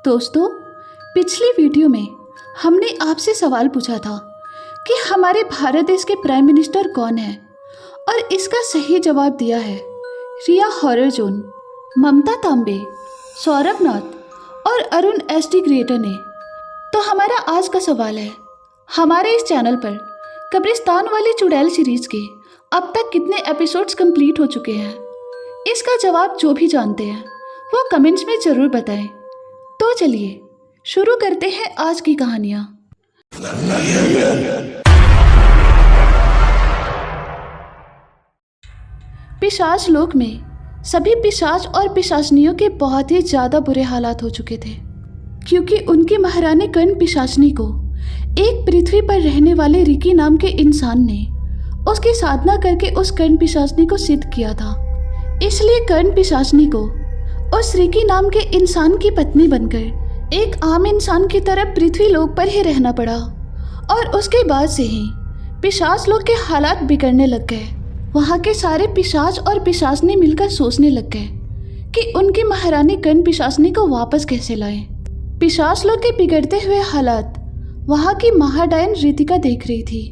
दोस्तों, पिछली वीडियो में हमने आपसे सवाल पूछा था कि हमारे भारत देश के प्राइम मिनिस्टर कौन है, और इसका सही जवाब दिया है रिया हॉरर जोन, ममता तांबे, सौरभ नाथ और अरुण एसडी क्रिएटर ने। तो हमारा आज का सवाल है, हमारे इस चैनल पर कब्रिस्तान वाली चुड़ैल सीरीज के अब तक कितने एपिसोड्स कंप्लीट हो चुके हैं। इसका जवाब जो भी जानते हैं वो कमेंट्स में ज़रूर बताएं। तो चलिए शुरू करते हैं आज की कहानियाँ। पिशाच लोक में सभी पिशाच और पिशाचनियों के बहुत ही ज़्यादा बुरे हालात हो चुके थे, क्योंकि उनकी महारानी कर्ण पिशाचनी को एक पृथ्वी पर रहने वाले रिकी नाम के इंसान ने उसकी साधना करके उस कर्ण पिशाचनी को सिद्ध किया था। इसलिए कर्ण पिशाचनी को उस रिकी नाम के इंसान की पत्नी बनकर एक आम इंसान की तरह पृथ्वी लोक पर ही रहना पड़ा। और उसके बाद से ही पिशाच लोक के हालात बिगड़ने लग गए। वहाँ के सारे पिशाच और पिशाचनी मिलकर सोचने लग गए कि उनकी महारानी कर्ण पिशाचनी को वापस कैसे लाएं। पिशाच लोक के बिगड़ते हुए हालात वहाँ की महाडायन रितिका देख रही थी।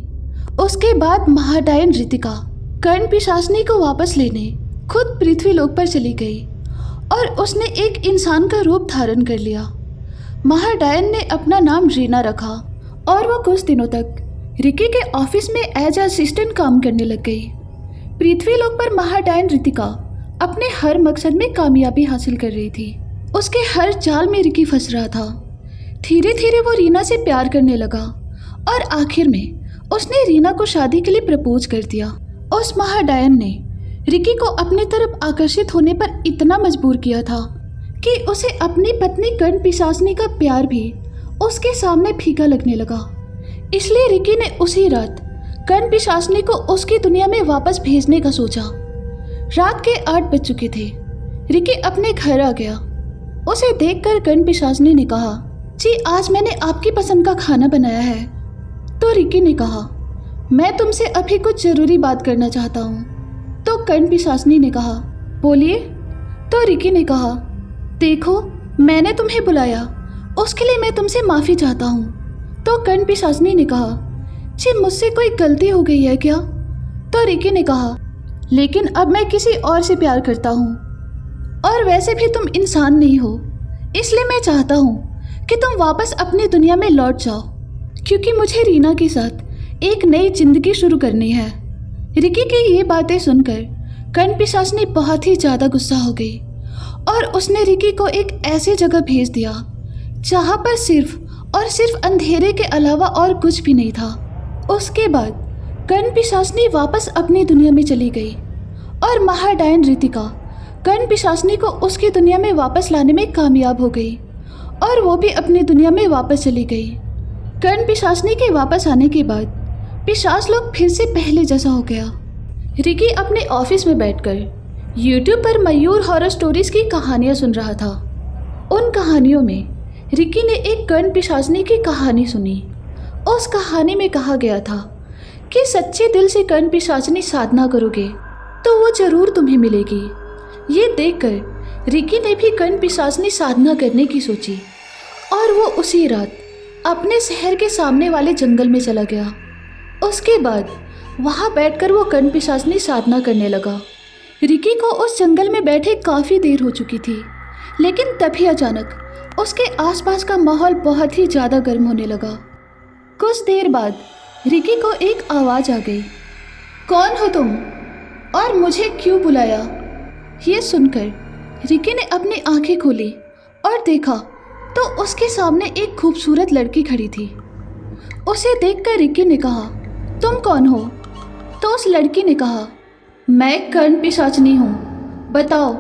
उसके बाद महाडायन रितिका कर्ण पिशाचनी को वापस लेने खुद पृथ्वी लोक पर चली गई और उसने एक इंसान का रूप धारण कर लिया। महाडायन ने अपना नाम रीना रखा और वो कुछ दिनों तक रिकी के ऑफिस में एज असिस्टेंट काम करने लग गई। पृथ्वी लोक पर महाडायन रितिका अपने हर मकसद में कामयाबी हासिल कर रही थी। उसके हर जाल में रिकी फंस रहा था। धीरे धीरे वो रीना से प्यार करने लगा और आखिर में उसने रीना को शादी के लिए प्रपोज कर दिया। उस महाडायन ने रिकी को अपनी तरफ आकर्षित होने पर इतना मजबूर किया था कि उसे अपनी पत्नी कर्ण पिशाचनी का प्यार भी उसके सामने फीका लगने लगा। इसलिए रिकी ने उसी रात कर्ण पिशाचनी को उसकी दुनिया में वापस भेजने का सोचा। रात के 8 बज चुके थे। रिकी अपने घर आ गया। उसे देखकर कर्ण पिशाचनी ने कहा, जी आज मैंने आपकी पसंद का खाना बनाया है। तो रिकी ने कहा, मैं तुमसे अभी कुछ ज़रूरी बात करना चाहता हूँ। तो कर्ण पिशाचनी ने कहा, बोलिए। तो रिकी ने कहा, देखो मैंने तुम्हें बुलाया, उसके लिए मैं तुमसे माफ़ी चाहता हूँ। तो कर्ण पिशाचनी ने कहा, जी मुझसे कोई गलती हो गई है क्या? तो रिकी ने कहा, लेकिन अब मैं किसी और से प्यार करता हूँ, और वैसे भी तुम इंसान नहीं हो, इसलिए मैं चाहता हूँ कि तुम वापस अपनी दुनिया में लौट जाओ, क्योंकि मुझे रीना के साथ एक नई जिंदगी शुरू करनी है। रिकी की ये बातें सुनकर कर्ण पिशाचनी बहुत ही ज़्यादा गुस्सा हो गई और उसने रिकी को एक ऐसी जगह भेज दिया जहाँ पर सिर्फ और सिर्फ अंधेरे के अलावा और कुछ भी नहीं था। उसके बाद कर्ण पिशाचनी वापस अपनी दुनिया में चली गई और महाडायन रितिका कर्ण पिशाचनी को उसकी दुनिया में वापस लाने में कामयाब हो गई और वो भी अपनी दुनिया में वापस चली गई। कर्ण पिशाचनी के वापस आने के बाद पिशाच लोग फिर से पहले जैसा हो गया। रिकी अपने ऑफिस में बैठकर यूट्यूब पर मयूर हॉरर स्टोरीज की कहानियाँ सुन रहा था। उन कहानियों में रिकी ने एक कर्ण पिशाचनी की कहानी सुनी। उस कहानी में कहा गया था कि सच्चे दिल से कर्ण पिशाचनी साधना करोगे तो वो ज़रूर तुम्हें मिलेगी। ये देखकर रिकी ने भी कर्ण पिशाचनी साधना करने की सोची और वो उसी रात अपने शहर के सामने वाले जंगल में चला गया। उसके बाद वहाँ बैठकर वो कर्ण पिशाचनी साधना करने लगा। रिकी को उस जंगल में बैठे काफ़ी देर हो चुकी थी, लेकिन तभी अचानक उसके आसपास का माहौल बहुत ही ज़्यादा गर्म होने लगा। कुछ देर बाद रिकी को एक आवाज़ आ गई, कौन हो तुम और मुझे क्यों बुलाया? ये सुनकर रिकी ने अपनी आंखें खोली और देखा तो उसके सामने एक खूबसूरत लड़की खड़ी थी। उसे देखकर रिकी ने कहा, तुम कौन हो? तो उस लड़की ने कहा, मैं कर्ण पिशाचनी हूँ, बताओ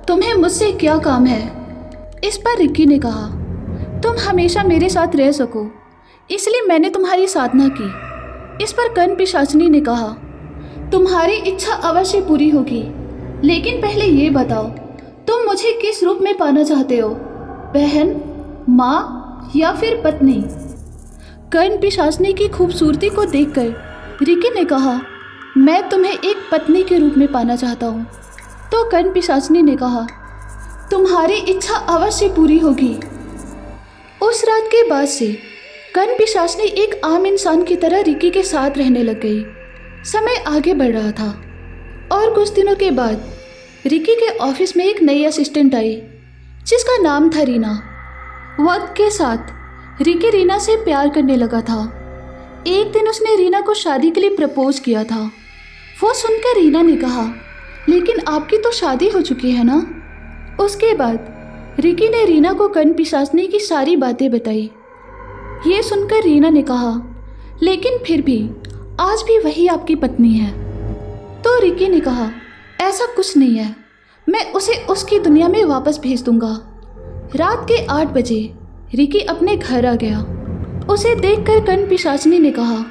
तुम्हें मुझसे क्या काम है? इस पर रिकी ने कहा, तुम हमेशा मेरे साथ रह सको इसलिए मैंने तुम्हारी साधना की। इस पर कर्ण पिशाचनी ने कहा, तुम्हारी इच्छा अवश्य पूरी होगी, लेकिन पहले ये बताओ तुम मुझे किस रूप में पाना चाहते हो, बहन, माँ या फिर पत्नी? कर्ण पिशाचनी की खूबसूरती को देखकर रिकी ने कहा, मैं तुम्हें एक पत्नी के रूप में पाना चाहता हूँ। तो कर्ण पिशाचनी ने कहा, तुम्हारी इच्छा अवश्य पूरी होगी, उस रात के बाद से कर्ण पिशाचनी एक आम इंसान की तरह रिकी के साथ रहने लग गई। समय आगे बढ़ रहा था और कुछ दिनों के बाद रिकी के ऑफिस में एक नई असिस्टेंट आई जिसका नाम था रीना। वक्त के साथ रिकी रीना से प्यार करने लगा था। एक दिन उसने रीना को शादी के लिए प्रपोज किया था। वो सुनकर रीना ने कहा, लेकिन आपकी तो शादी हो चुकी है ना। उसके बाद रिकी ने रीना को कर्ण पिशाचनी की सारी बातें बताई। ये सुनकर रीना ने कहा, लेकिन फिर भी आज भी वही आपकी पत्नी है। तो रिकी ने कहा, ऐसा कुछ नहीं है, मैं उसे उसकी दुनिया में वापस भेज दूंगा। रात के 8 बजे रिकी अपने घर आ गया। उसे देखकर कर्ण पिशाचनी ने कहा,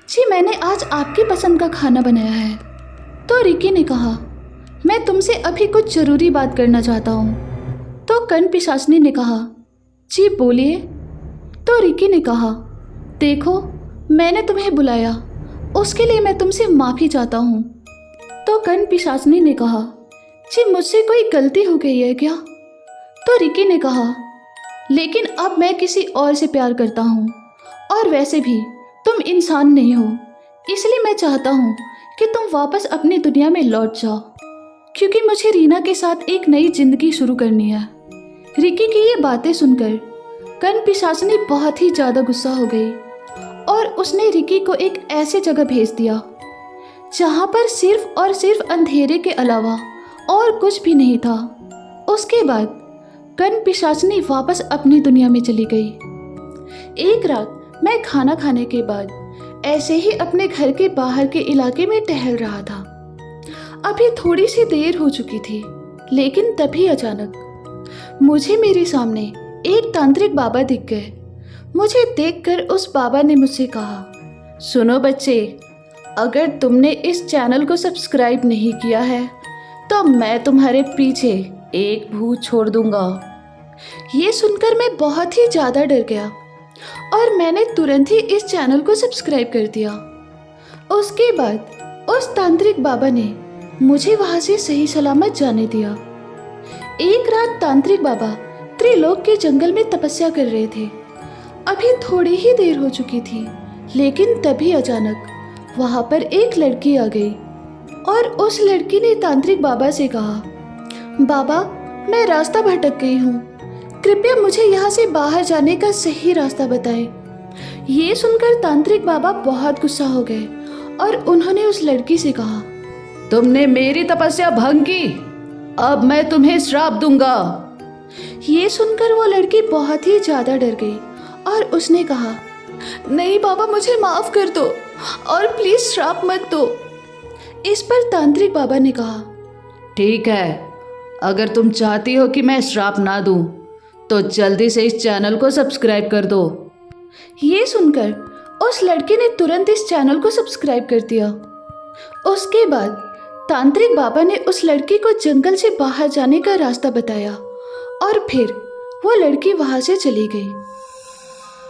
जी मैंने आज आपकी पसंद का खाना बनाया है। तो रिकी ने कहा, मैं तुमसे अभी कुछ ज़रूरी बात करना चाहता हूँ। तो कर्ण पिशाचनी ने कहा, जी बोलिए। तो रिकी ने कहा, देखो मैंने तुम्हें बुलाया, उसके लिए मैं तुमसे माफ़ी चाहता हूँ। तो कर्ण पिशाचनी ने कहा, जी मुझसे कोई गलती हो गई है क्या। तो रिकी ने कहा, लेकिन अब मैं किसी और से प्यार करता हूँ और वैसे भी तुम इंसान नहीं हो, इसलिए मैं चाहता हूँ कि तुम वापस अपनी दुनिया में लौट जाओ, क्योंकि मुझे रीना के साथ एक नई जिंदगी शुरू करनी है। रिकी की ये बातें सुनकर कर्ण पिशाचनी बहुत ही ज़्यादा गुस्सा हो गई और उसने रिकी को एक ऐसे जगह भेज दिया जहाँ पर सिर्फ और सिर्फ अंधेरे के अलावा और कुछ भी नहीं था। उसके बाद कर्ण पिशाचनी वापस अपनी दुनिया में चली गई। एक रात मैं खाना खाने के बाद ऐसे ही अपने घर के बाहर के इलाके में टहल रहा था। अभी थोड़ी सी देर हो चुकी थी, लेकिन तभी अचानक मुझे मेरे सामने एक तांत्रिक बाबा दिख गए। मुझे देखकर उस बाबा ने मुझसे कहा, सुनो बच्चे, अगर तुमने इस चैनल को सब्सक्राइब नहीं किया है तो मैं तुम्हारे पीछे एक भूत छोड़ दूंगा। ये सुनकर मैं बहुत ही ज़्यादा डर गया और मैंने तुरंत ही इस चैनल को सब्सक्राइब कर दिया। उसके बाद उस तांत्रिक बाबा ने मुझे वहाँ से सही सलामत जाने दिया। एक रात तांत्रिक बाबा त्रिलोक के जंगल में तपस्या कर रहे थे। अभी थोड़ी ही देर हो चुकी थी, लेकिन तभी अचानक वहाँ पर एक लड़की आ गई और उस लड़की ने तांत्रिक बाबा से कहा, बाबा मैं रास्ता भटक गई हूँ, कृपया मुझे यहाँ से बाहर जाने का सही रास्ता बताएं। ये सुनकर तांत्रिक बाबा बहुत गुस्सा हो गए और उन्होंने उस लड़की से कहा, तुमने मेरी तपस्या भंग की, अब मैं तुम्हें श्राप दूंगा। ये सुनकर वो लड़की बहुत ही ज़्यादा डर गई और उसने कहा, नहीं बाबा मुझे माफ़ कर दो और प्लीज़ श्राप मत दो। इस पर तांत्रिक बाबा ने कहा, ठीक है, अगर तुम चाहती हो कि मैं श्राप ना दूं तो जल्दी से इस चैनल को सब्सक्राइब कर दो। ये सुनकर उस लड़की ने तुरंत इस चैनल को सब्सक्राइब कर दिया। उसके बाद तांत्रिक बाबा ने उस लड़की को जंगल से बाहर जाने का रास्ता बताया और फिर वो लड़की वहाँ से चली गई।